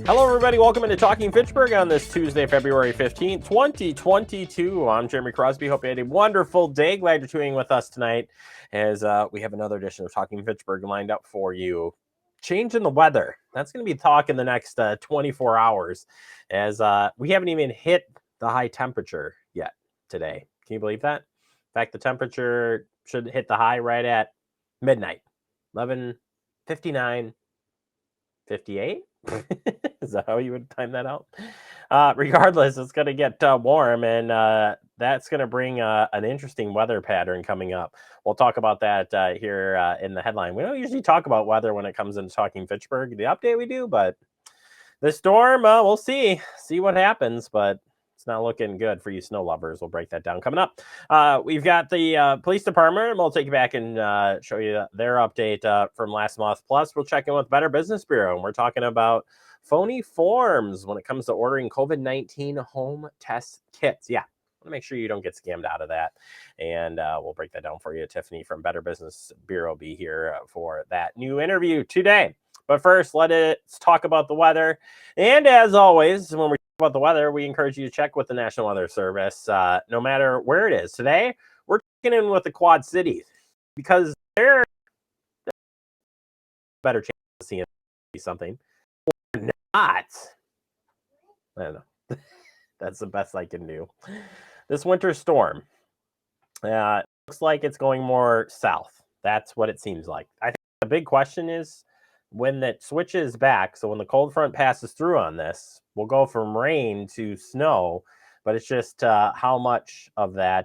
Hello, everybody. Welcome into Talking Fitchburg on this Tuesday, February 15th, 2022. I'm Jeremy Crosby. Hope you had a wonderful day. Glad you're tuning with us tonight as we have another edition of Talking Fitchburg lined up for you. Change in the weather. That's going to be talk in the next 24 hours as we haven't even hit the high temperature yet today. Can you believe that? In fact, the temperature should hit the high right at midnight, 11:59. 58? Is that how you would time that out? Regardless, it's going to get warm, and that's going to bring an interesting weather pattern coming up. We'll talk about that here in the headline. We don't usually talk about weather when it comes into Talking Fitchburg. The update we do, but the storm, we'll see what happens, but it's not looking good for you snow lovers. We'll break that down coming up. We've got the police department, and we'll take you back and show you their update from last month. Plus, we'll check in with Better Business Bureau, and we're talking about phony forms when it comes to ordering COVID-19 home test kits. Yeah, I want to make sure you don't get scammed out of that. And we'll break that down for you. Tiffany from Better Business Bureau will be here for that new interview today. But first, let's talk about the weather. And as always, when we talk about the weather, we encourage you to check with the National Weather Service, no matter where it is. Today, we're checking in with the Quad Cities because they're better chance of seeing something. Or not. I don't know. That's the best I can do. This winter storm looks like it's going more south. That's what it seems like. I think the big question is, when that switches back, so when the cold front passes through on this, we'll go from rain to snow, but it's just how much of that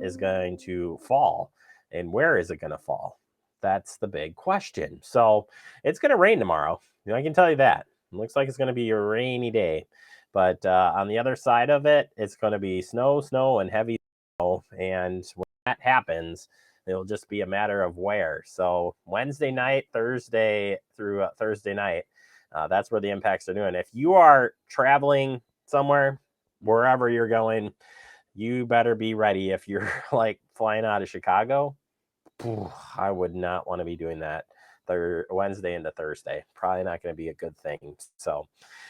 is going to fall and where is it going to fall? That's the big question. So it's going to rain tomorrow. I can tell you that. It looks like it's going to be a rainy day, but on the other side of it, it's going to be snow, and heavy snow. And when that happens, it'll just be a matter of where. So Wednesday night, Thursday through Thursday night, that's where the impacts are doing. If you are traveling somewhere, wherever you're going, you better be ready. If you're like flying out of Chicago, I would not want to be doing that Wednesday into Thursday. Probably not going to be a good thing. So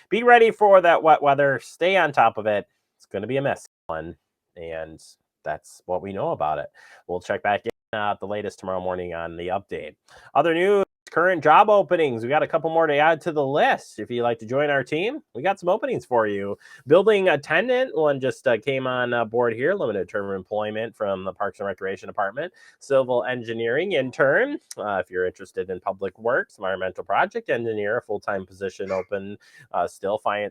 be ready for that wet weather. Stay on top of it. It's going to be a messy one. And that's what we know about it. We'll check back in the latest tomorrow morning on the update. Other news, current job openings. We got a couple more to add to the list. If you'd like to join our team, we got some openings for you. Building attendant, one just came on board here. Limited term employment from the Parks and Recreation Department. Civil engineering intern. If you're interested in public works, environmental project engineer, a full-time position open. Still fire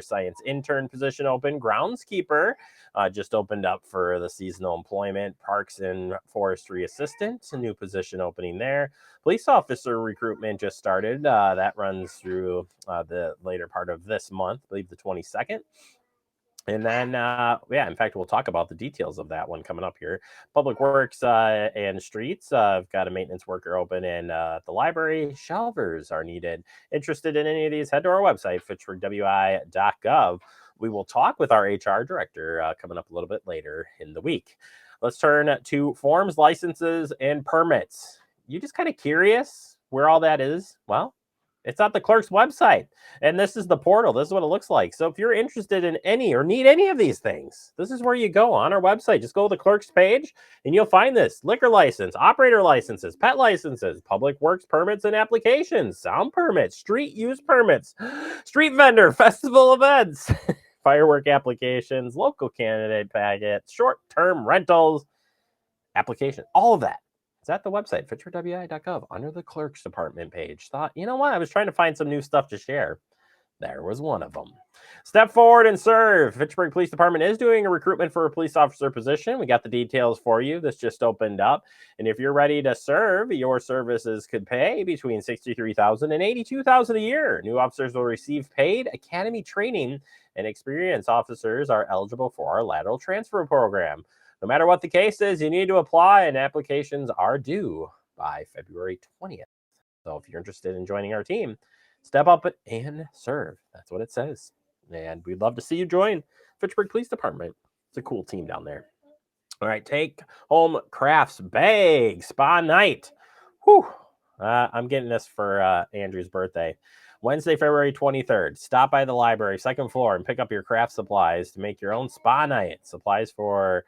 science intern position open. Groundskeeper. Just opened up for the seasonal employment. Parks and forestry assistant, a new position opening there. Police officer recruitment just started. That runs through the later part of this month, I believe the 22nd. And then, in fact, we'll talk about the details of that one coming up here. Public Works and Streets. I've got a maintenance worker open in the library. Shelvers are needed. Interested in any of these, head to our website, fitchburgwi.gov. We will talk with our HR director coming up a little bit later in the week. Let's turn to forms, licenses, and permits. You just kind of curious where all that is? Well, it's at the clerk's website, and this is the portal. This is what it looks like. So if you're interested in any or need any of these things, this is where you go on our website. Just go to the clerk's page, and you'll find this: liquor license, operator licenses, pet licenses, public works permits and applications, sound permits, street use permits, street vendor, festival events, firework applications, local candidate packets, short-term rentals, application, all of that. It's at the website, fitchburgwi.gov, under the clerk's department page. Thought, you know what? I was trying to find some new stuff to share. There was one of them. Step forward and serve. Fitchburg Police Department is doing a recruitment for a police officer position. We got the details for you. This just opened up. And if you're ready to serve, your services could pay between $63,000 and $82,000 a year. New officers will receive paid academy training, and experienced officers are eligible for our lateral transfer program. No matter what the case is, you need to apply, and applications are due by February 20th. So if you're interested in joining our team, step up and serve. That's what it says. And we'd love to see you join Fitchburg Police Department. It's a cool team down there. All right, take home crafts bag spa night. Whew. I'm getting this for Andrew's birthday. Wednesday, February 23rd. Stop by the library, second floor, and pick up your craft supplies to make your own spa night. Supplies for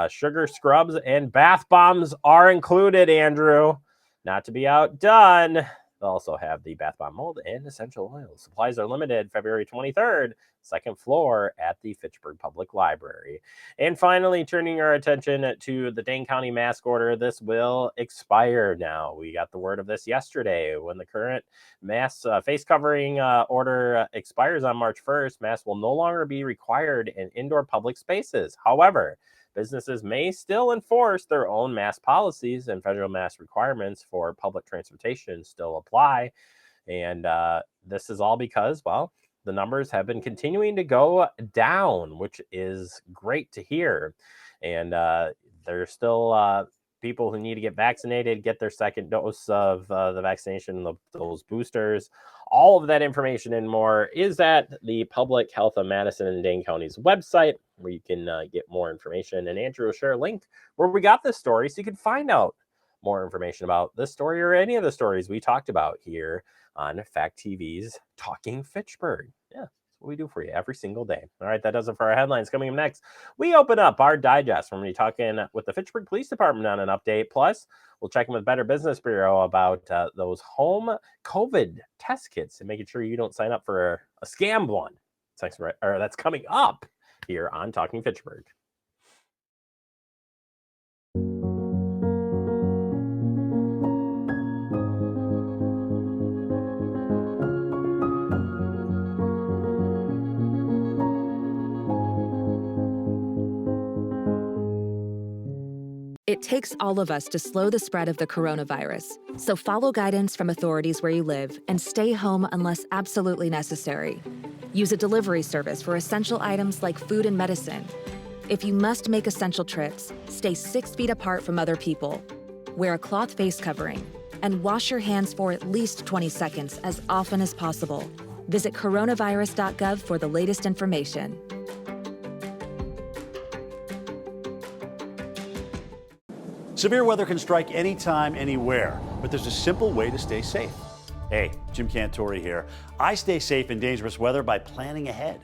sugar scrubs and bath bombs are included, Andrew. Not to be outdone, they'll also have the bath bomb mold and essential oils. Supplies are limited February 23rd, second floor at the Fitchburg Public Library. And finally, turning our attention to the Dane County mask order, this will expire now. We got the word of this yesterday. When the current mask face covering order expires on March 1st, masks will no longer be required in indoor public spaces. However, businesses may still enforce their own mask policies, and federal mask requirements for public transportation still apply. And this is all because, well, the numbers have been continuing to go down, which is great to hear. And there's still people who need to get vaccinated, get their second dose of the vaccination, those boosters. All of that information and more is at the Public Health of Madison and Dane County's website, where you can get more information. And Andrew will share a link where we got this story so you can find out more information about this story or any of the stories we talked about here on Fact TV's Talking Fitchburg. Yeah, that's what we do for you every single day. All right, that does it for our headlines. Coming up next, we open up our digest. We're going to be talking with the Fitchburg Police Department on an update. Plus, we'll check in with Better Business Bureau about those home COVID test kits and making sure you don't sign up for a scam one. That's coming up here on Talking Fitchburg. It takes all of us to slow the spread of the coronavirus. So follow guidance from authorities where you live and stay home unless absolutely necessary. Use a delivery service for essential items like food and medicine. If you must make essential trips, stay 6 feet apart from other people. Wear a cloth face covering and wash your hands for at least 20 seconds as often as possible. Visit coronavirus.gov for the latest information. Severe weather can strike anytime, anywhere, but there's a simple way to stay safe. Hey, Jim Cantori here. I stay safe in dangerous weather by planning ahead.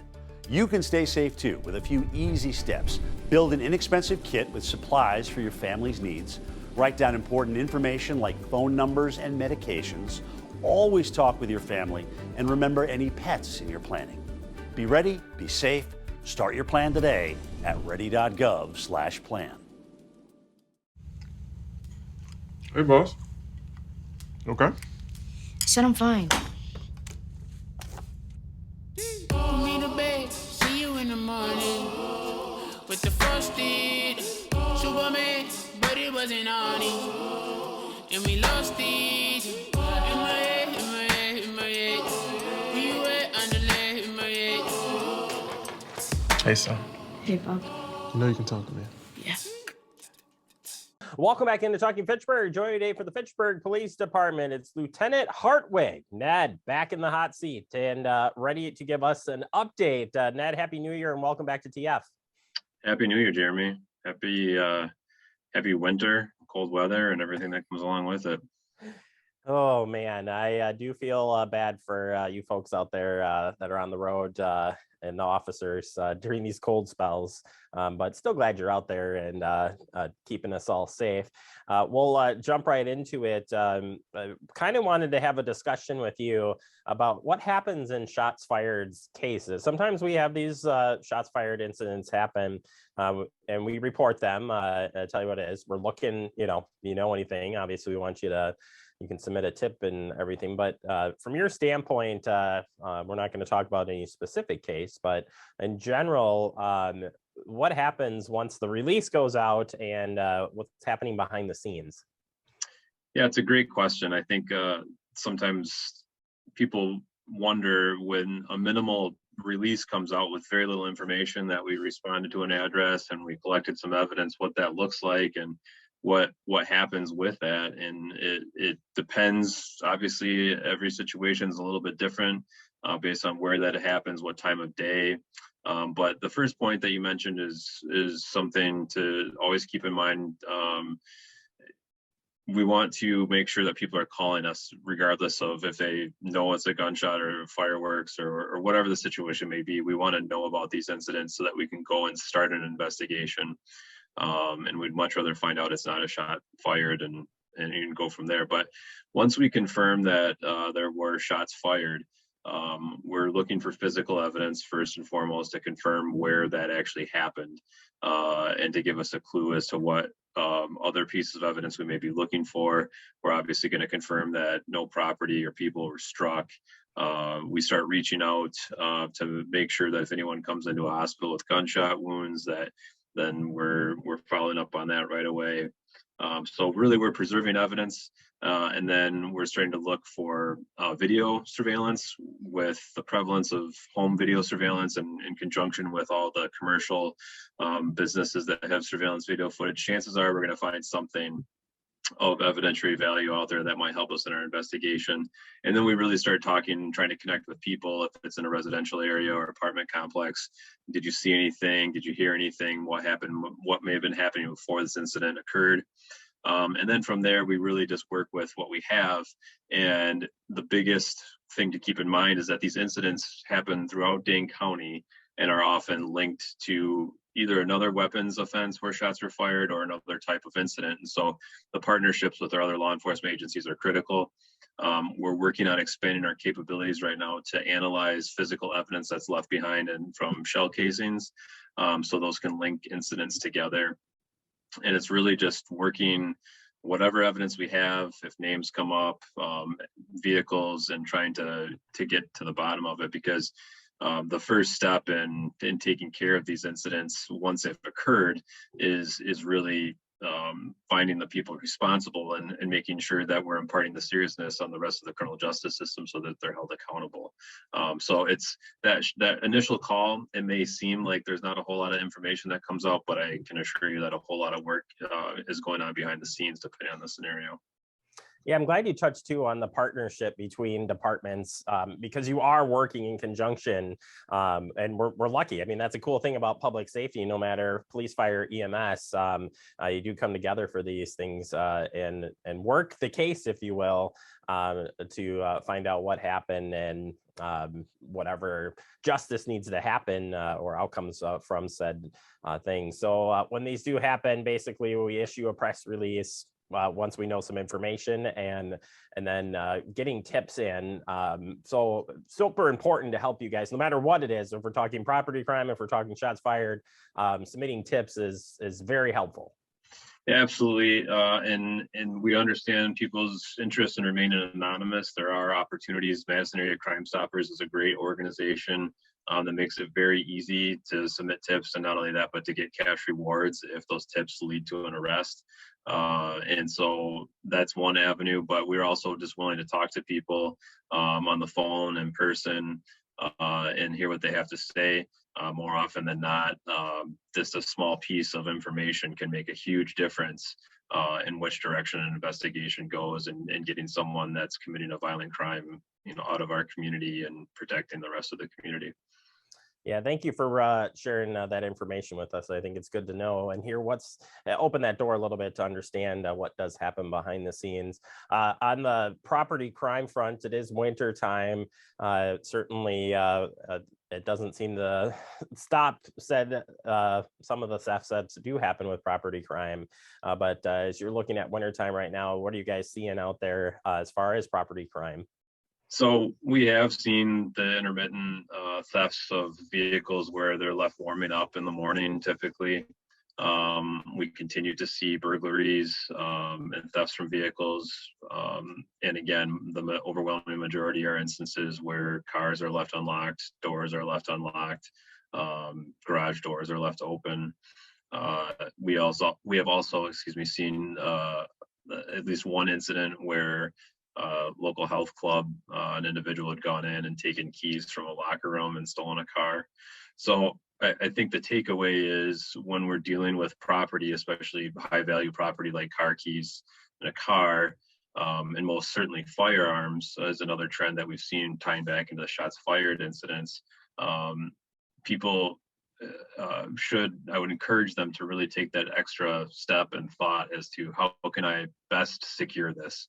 You can stay safe too with a few easy steps. Build an inexpensive kit with supplies for your family's needs. Write down important information like phone numbers and medications. Always talk with your family and remember any pets in your planning. Be ready, be safe. Start your plan today at ready.gov/plan. Hey, boss. Okay. Said I'm fine. Put me to bed, see you in the morning. With the frosted Superman, but it wasn't on it. And we lost it. In my head, in my head, in my head. Where you at on the left, in my head. Hey, son. Hey, Bob. You know you can talk to me. Yeah. Welcome back into Talking Fitchburg. Joining today for the Fitchburg Police Department, it's Lieutenant Hartwig. Ned, back in the hot seat and ready to give us an update. Ned, Happy New Year and welcome back to TF. Happy New Year, Jeremy. Happy winter, cold weather, and everything that comes along with it. Oh, man, I do feel bad for you folks out there that are on the road and the officers during these cold spells, but still glad you're out there and keeping us all safe. We'll jump right into it. I kind of wanted to have a discussion with you about what happens in shots fired cases. Sometimes we have these shots fired incidents happen and we report them. I'll tell you what it is. We're looking, you know anything, obviously we want you to, you can submit a tip and everything, but from your standpoint, we're not going to talk about any specific case, but in general, what happens once the release goes out and what's happening behind the scenes? Yeah, it's a great question. I think sometimes people wonder when a minimal release comes out with very little information that we responded to an address and we collected some evidence, what that looks like and what happens with that. And it depends. Obviously, every situation is a little bit different based on where that happens, what time of day. But the first point that you mentioned is something to always keep in mind. we want to make sure that people are calling us regardless of if they know it's a gunshot or fireworks or whatever the situation may be. We want to know about these incidents so that we can go and start an investigation. And we'd much rather find out it's not a shot fired and you can go from there. But once we confirm that there were shots fired, we're looking for physical evidence first and foremost to confirm where that actually happened, and to give us a clue as to what other pieces of evidence we may be looking for. We're obviously going to confirm that no property or people were struck. We start reaching out to make sure that if anyone comes into a hospital with gunshot wounds, that then we're following up on that right away. So really we're preserving evidence, and then we're starting to look for video surveillance with the prevalence of home video surveillance and in conjunction with all the commercial businesses that have surveillance video footage. Chances are we're going to find something of evidentiary value out there that might help us in our investigation. And then we really start talking, trying to connect with people if it's in a residential area or apartment complex. Did you see anything? Did you hear anything? What happened? What may have been happening before this incident occurred? And then from there, we really just work with what we have. And the biggest thing to keep in mind is that these incidents happen throughout Dane County and are often linked to either another weapons offense where shots were fired or another type of incident. And so the partnerships with our other law enforcement agencies are critical. We're working on expanding our capabilities right now to analyze physical evidence that's left behind and from shell casings, so those can link incidents together. And it's really just working whatever evidence we have, if names come up, vehicles, and trying to get to the bottom of it, because the first step in taking care of these incidents once they've occurred is really finding the people responsible and making sure that we're imparting the seriousness on the rest of the criminal justice system so that they're held accountable. So it's that initial call, it may seem like there's not a whole lot of information that comes out, but I can assure you that a whole lot of work is going on behind the scenes depending on the scenario. Yeah, I'm glad you touched too on the partnership between departments, because you are working in conjunction, and we're lucky. I mean, that's a cool thing about public safety. No matter police, fire, EMS, you do come together for these things and work the case, if you will, to find out what happened and whatever justice needs to happen or outcomes from said things. So when these do happen, basically we issue a press release once we know some information, and then getting tips in. So super important to help you guys, no matter what it is. If we're talking property crime, if we're talking shots fired, submitting tips is very helpful. Yeah, absolutely. And we understand people's interest in remaining anonymous. There are opportunities. Madison Area Crime Stoppers is a great organization that makes it very easy to submit tips, and not only that, but to get cash rewards if those tips lead to an arrest. And so that's one avenue, but we're also just willing to talk to people on the phone, in person, and hear what they have to say. More often than not, just a small piece of information can make a huge difference in which direction an investigation goes, and getting someone that's committing a violent crime, out of our community and protecting the rest of the community. Yeah, thank you for sharing that information with us. I think it's good to know and hear open that door a little bit to understand what does happen behind the scenes. On the property crime front, it is winter time. Certainly, it doesn't seem to stop said some of the thefts that do happen with property crime. But as you're looking at wintertime right now, what are you guys seeing out there as far as property crime? So we have seen the intermittent thefts of vehicles where they're left warming up in the morning, typically. We continue to see burglaries and thefts from vehicles. And again, the overwhelming majority are instances where cars are left unlocked, doors are left unlocked, garage doors are left open. We have also seen at least one incident where local health club, an individual had gone in and taken keys from a locker room and stolen a car. So I think the takeaway is, when we're dealing with property, especially high value property like car keys in a car, and most certainly firearms is another trend that we've seen tying back into the shots fired incidents. People I would encourage them to really take that extra step and thought as to how can I best secure this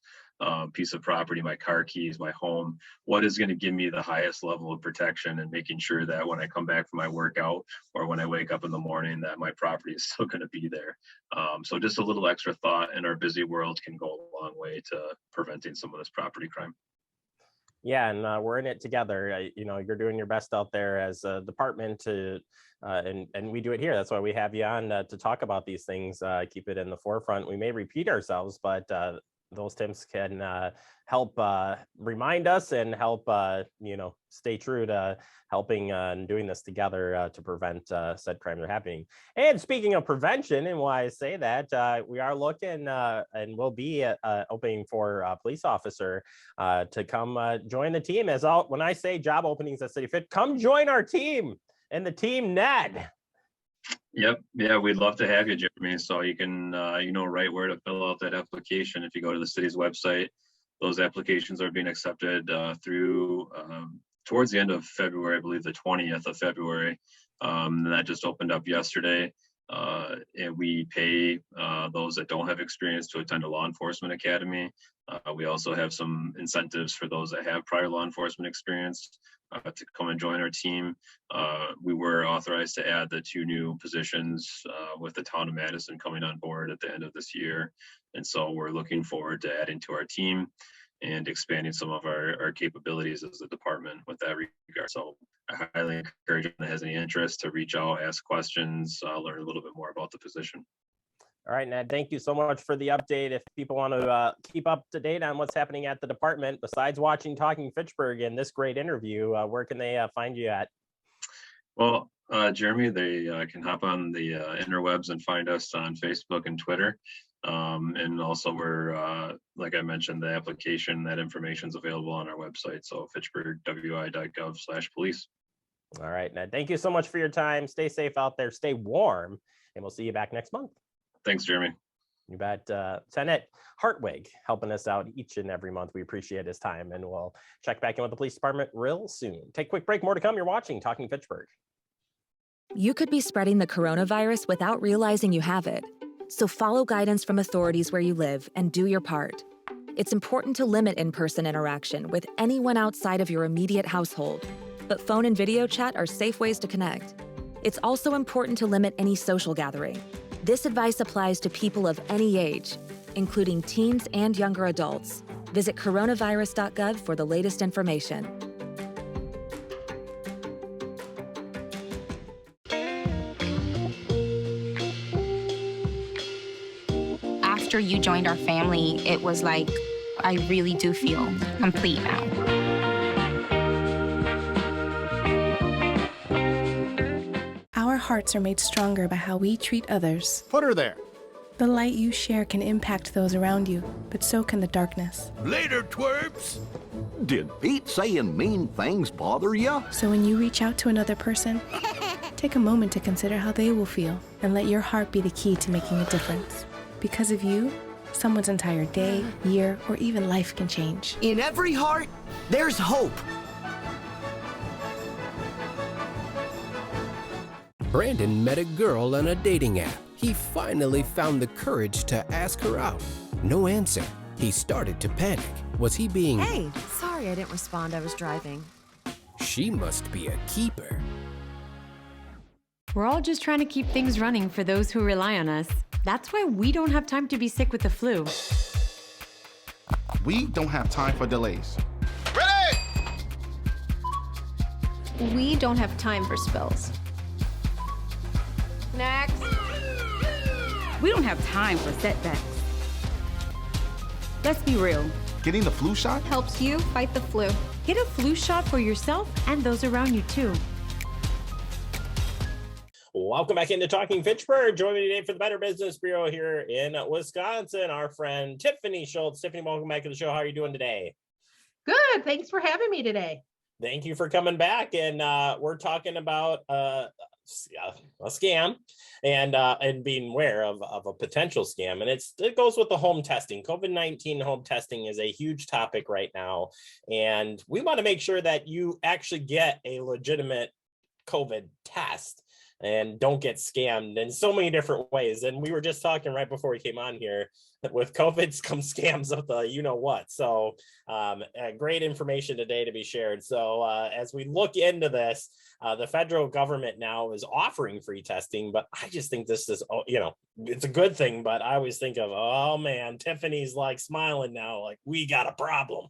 piece of property, my car keys, my home, what is going to give me the highest level of protection, and making sure that when I come back from my workout or when I wake up in the morning that my property is still going to be there. So just a little extra thought in our busy world can go a long way to preventing some of this property crime. Yeah, and we're in it together. You're doing your best out there as a department to, and we do it here. That's why we have you on to talk about these things, keep it in the forefront. We may repeat ourselves, but those tips can help remind us and help, stay true to helping and doing this together to prevent said crimes from happening. And speaking of prevention, and why I say that, we are looking and will be opening for a police officer to come join the team. When I say job openings at City Fit, come join our team and the team Ned. Yep. Yeah, we'd love to have you, Jeremy. So you can, right where to fill out that application. If you go to the city's website, those applications are being accepted through towards the end of February, I believe the 20th of February. And that just opened up yesterday. And we pay those that don't have experience to attend a law enforcement academy. We also have some incentives for those that have prior law enforcement experience to come and join our team. We were authorized to add the 2 new positions with the town of Madison coming on board at the end of this year. And so we're looking forward to adding to our team and expanding some of our capabilities as a department with that regard. So I highly encourage anyone that has any interest to reach out, ask questions, learn a little bit more about the position. All right, Ned, thank you so much for the update. If people want to keep up to date on what's happening at the department, besides watching Talking Fitchburg and this great interview, where can they find you at? Well, Jeremy, they can hop on the interwebs and find us on Facebook and Twitter. And also we're, like I mentioned, the application, that information is available on our website. So fitchburgwi.gov/police. All right, Ned, thank you so much for your time. Stay safe out there, stay warm, and we'll see you back next month. Thanks, Jeremy. You bet. Lieutenant Hartwig helping us out each and every month. We appreciate his time, and we'll check back in with the police department real soon. Take a quick break. More to come. You're watching Talking Fitchburg. You could be spreading the coronavirus without realizing you have it. So follow guidance from authorities where you live and do your part. It's important to limit in-person interaction with anyone outside of your immediate household, but phone and video chat are safe ways to connect. It's also important to limit any social gathering. This advice applies to people of any age, including teens and younger adults. Visit coronavirus.gov for the latest information. After you joined our family, it was like, I really do feel complete now. Our hearts are made stronger by how we treat others. Put her there. The light you share can impact those around you, but so can the darkness. Later, twerps. Did Pete saying mean things bother ya? So when you reach out to another person, take a moment to consider how they will feel and let your heart be the key to making a difference. Because of you, someone's entire day, year, or even life can change. In every heart, there's hope. Brandon met a girl on a dating app. He finally found the courage to ask her out. No answer. He started to panic. Was he being... Hey, sorry I didn't respond. I was driving. She must be a keeper. We're all just trying to keep things running for those who rely on us. That's why we don't have time to be sick with the flu. We don't have time for delays. Ready! We don't have time for spills. Next. We don't have time for setbacks. Let's be real. Getting the flu shot helps you fight the flu. Get a flu shot for yourself and those around you too. Welcome back into Talking Fitchburg. Joining me today for the Better Business Bureau here in Wisconsin, our friend Tiffany Schultz. Tiffany, welcome back to the show. How are you doing today? Good. Thanks for having me today. Thank you for coming back. And we're talking about a scam and being aware of a potential scam. And it goes with the home testing. COVID-19 home testing is a huge topic right now. And we want to make sure that you actually get a legitimate COVID test. and don't get scammed in so many different ways. And we were just talking right before we came on here that with COVID come scams of the you know what. So great information today to be shared. So as we look into this, the federal government now is offering free testing, but I just think this is, it's a good thing. But I always think of, oh man, Tiffany's like smiling now, like we got a problem.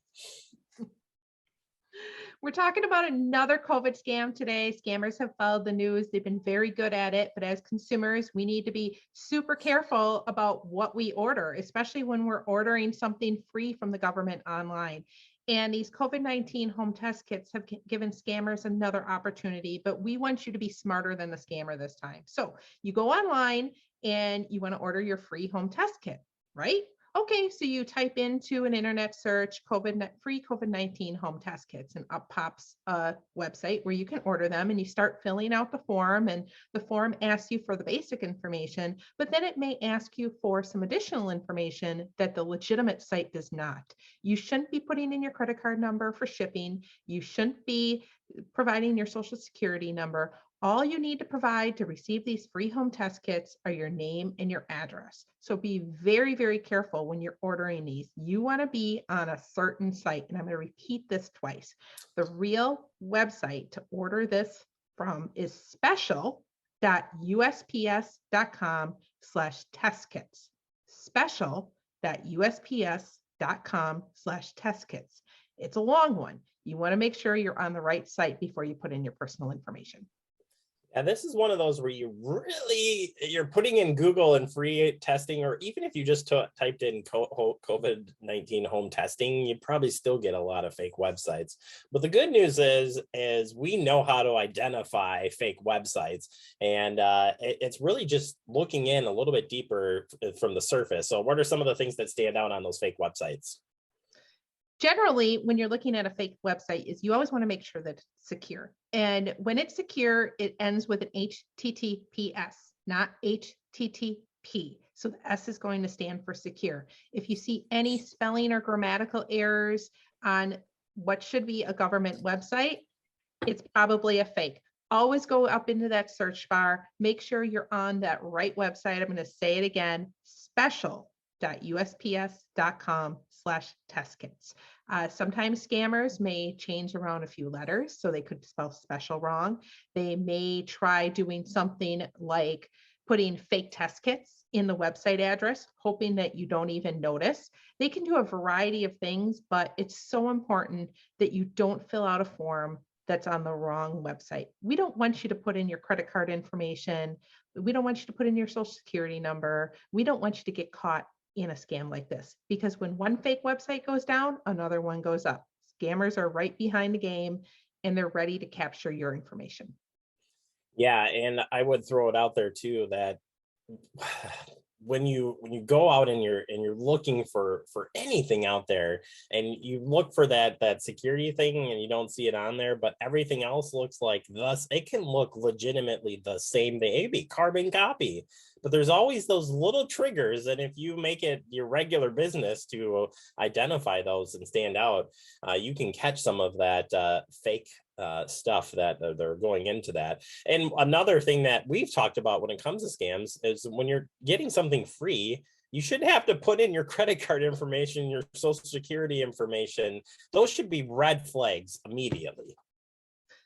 We're talking about another COVID scam today. Scammers have followed the news. They've been very good at it. But as consumers, we need to be super careful about what we order, especially when we're ordering something free from the government online. And these COVID-19 home test kits have given scammers another opportunity, but we want you to be smarter than the scammer this time. So you go online and you want to order your free home test kit, right? Okay, so you type into an internet search free COVID-19 home test kits, and up pops a website where you can order them, and you start filling out the form, and the form asks you for the basic information, but then it may ask you for some additional information that the legitimate site does not. You shouldn't be putting in your credit card number for shipping. You shouldn't be providing your social security number. All you need to provide to receive these free home test kits are your name and your address. So be very, very careful when you're ordering these. You want to be on a certain site, and I'm going to repeat this twice. The real website to order this from is special.usps.com/test kits. Special.usps.com/test kits. It's a long one. You want to make sure you're on the right site before you put in your personal information. And this is one of those where you're putting in Google and free testing, or even if you just typed in COVID-19 home testing, you probably still get a lot of fake websites. But the good news is we know how to identify fake websites, and it's really just looking in a little bit deeper from the surface. So what are some of the things that stand out on those fake websites? Generally, when you're looking at a fake website, is you always want to make sure that it's secure. And when it's secure, it ends with an HTTPS, not HTTP. So the S is going to stand for secure. If you see any spelling or grammatical errors on what should be a government website, it's probably a fake. Always go up into that search bar. Make sure you're on that right website. I'm going to say it again, special.usps.com/test kits. Sometimes scammers may change around a few letters, so they could spell special wrong. They may try doing something like putting fake test kits in the website address, hoping that you don't even notice. They can do a variety of things, but it's so important that you don't fill out a form that's on the wrong website. We don't want you to put in your credit card information. We don't want you to put in your social security number. We don't want you to get caught in a scam like this, because when one fake website goes down, another one goes up. Scammers are right behind the game, and they're ready to capture your information. Yeah, and I would throw it out there too that when you go out and you're looking for anything out there, and you look for that security thing and you don't see it on there, but everything else looks like this, it can look legitimately the same thing. It'd be carbon copy, but there's always those little triggers, and if you make it your regular business to identify those and stand out, you can catch some of that fake stuff that they're going into that. And another thing that we've talked about when it comes to scams is when you're getting something free, you shouldn't have to put in your credit card information, your social security information. Those should be red flags immediately.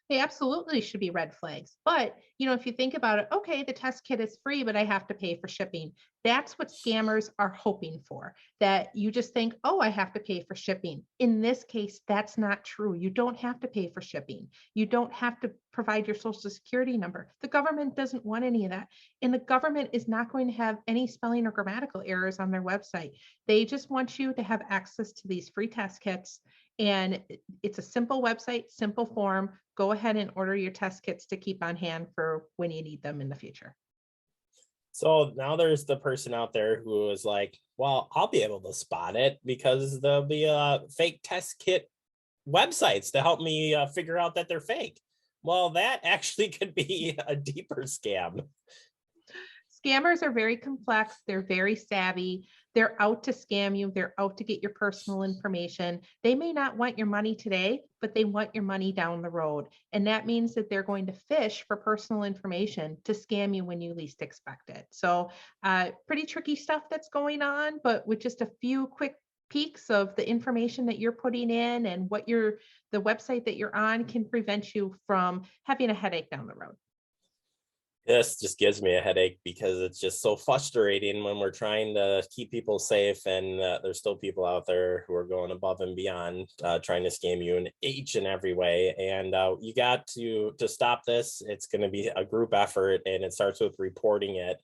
They absolutely should be red flags. But, if you think about it, okay, the test kit is free, but I have to pay for shipping. That's what scammers are hoping for, that you just think, oh, I have to pay for shipping. In this case, that's not true. You don't have to pay for shipping. You don't have to provide your social security number. The government doesn't want any of that. And the government is not going to have any spelling or grammatical errors on their website. They just want you to have access to these free test kits. And it's a simple website, simple form. Go ahead and order your test kits to keep on hand for when you need them in the future. So now there's the person out there who is like, well, I'll be able to spot it because there'll be fake test kit websites to help me figure out that they're fake. Well, that actually could be a deeper scam. Scammers are very complex. They're very savvy. They're out to scam you. They're out to get your personal information. They may not want your money today, but they want your money down the road. And that means that they're going to fish for personal information to scam you when you least expect it. So pretty tricky stuff that's going on, but with just a few quick peeks of the information that you're putting in and what the website that you're on can prevent you from having a headache down the road. This just gives me a headache because it's just so frustrating when we're trying to keep people safe, and there's still people out there who are going above and beyond, trying to scam you in each and every way. And you got to stop this. It's going to be a group effort, and it starts with reporting it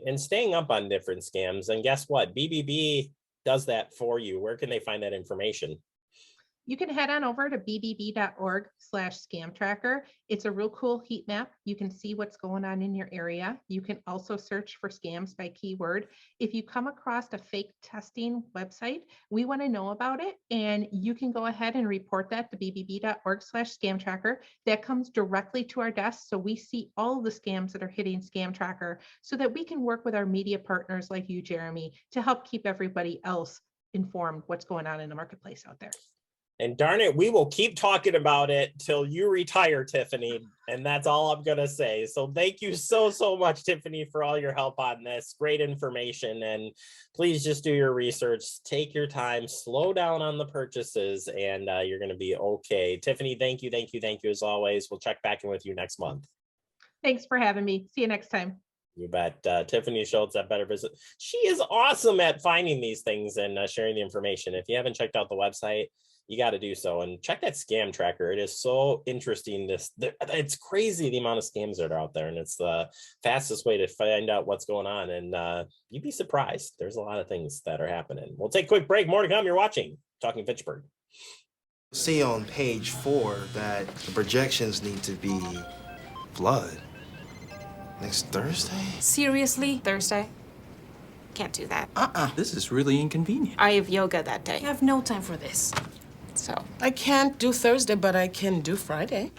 and staying up on different scams. And guess what? BBB does that for you. Where can they find that information? You can head on over to bbb.org/scam tracker. It's a real cool heat map. You can see what's going on in your area. You can also search for scams by keyword. If you come across a fake testing website, we want to know about it, and you can go ahead and report that to bbb.org/scam tracker. That comes directly to our desk, so we see all the scams that are hitting Scam Tracker so that we can work with our media partners like you, Jeremy, to help keep everybody else informed what's going on in the marketplace out there. And darn it, we will keep talking about it till you retire, Tiffany. And that's all I'm going to say. So thank you so much, Tiffany, for all your help on this. Great information. And please just do your research. Take your time. Slow down on the purchases, and you're going to be okay. Tiffany, thank you as always. We'll check back in with you next month. Thanks for having me. See you next time. You bet. Tiffany Schultz at Better Visit. She is awesome at finding these things and sharing the information. If you haven't checked out the website, you got to do so, and check that scam tracker. It is so interesting. It's crazy the amount of scams that are out there, and it's the fastest way to find out what's going on. And you'd be surprised. There's a lot of things that are happening. We'll take a quick break. More to come. You're watching Talking Fitchburg. See on page 4 that the projections need to be blood next Thursday. Seriously? Thursday? Can't do that. This is really inconvenient. I have yoga that day. I have no time for this. So I can't do Thursday, but I can do Friday.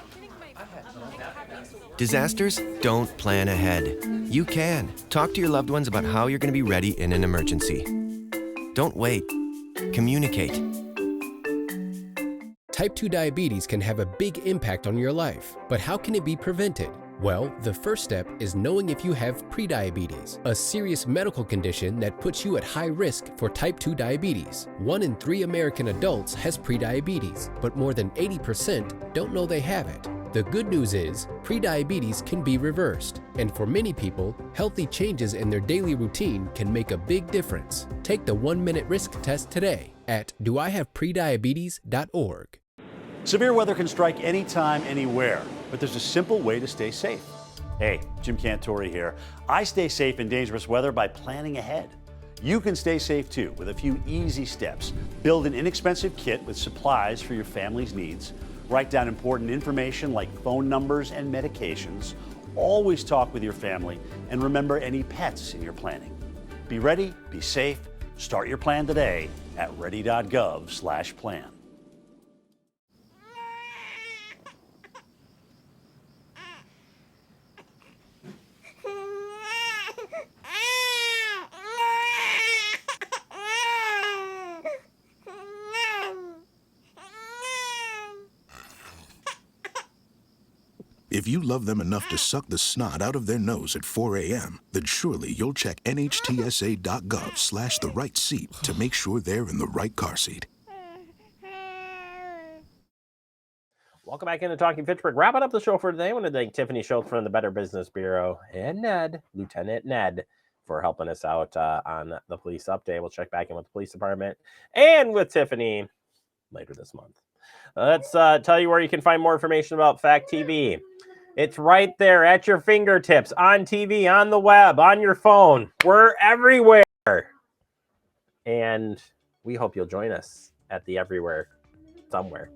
Disasters don't plan ahead. You can. Talk to your loved ones about how you're going to be ready in an emergency. Don't wait. Communicate. Type 2 diabetes can have a big impact on your life, but how can it be prevented? Well, the first step is knowing if you have prediabetes, a serious medical condition that puts you at high risk for type 2 diabetes. 1 in 3 American adults has prediabetes, but more than 80% don't know they have it. The good news is, prediabetes can be reversed, and for many people, healthy changes in their daily routine can make a big difference. Take the 1-minute risk test today at doihaveprediabetes.org. Severe weather can strike anytime, anywhere, but there's a simple way to stay safe. Hey, Jim Cantore here. I stay safe in dangerous weather by planning ahead. You can stay safe too with a few easy steps. Build an inexpensive kit with supplies for your family's needs. Write down important information like phone numbers and medications. Always talk with your family, and remember any pets in your planning. Be ready, be safe. Start your plan today at ready.gov/plan. If you love them enough to suck the snot out of their nose at 4 a.m., then surely you'll check nhtsa.gov/the right seat to make sure they're in the right car seat. Welcome back into Talking Fitchburg. Wrapping up the show for today, I want to thank Tiffany Schultz from the Better Business Bureau and Lieutenant Ned, for helping us out on the police update. We'll check back in with the police department and with Tiffany later this month. Let's tell you where you can find more information about Fact TV. It's right there at your fingertips, on TV, on the web, on your phone. We're everywhere. And we hope you'll join us at the everywhere somewhere.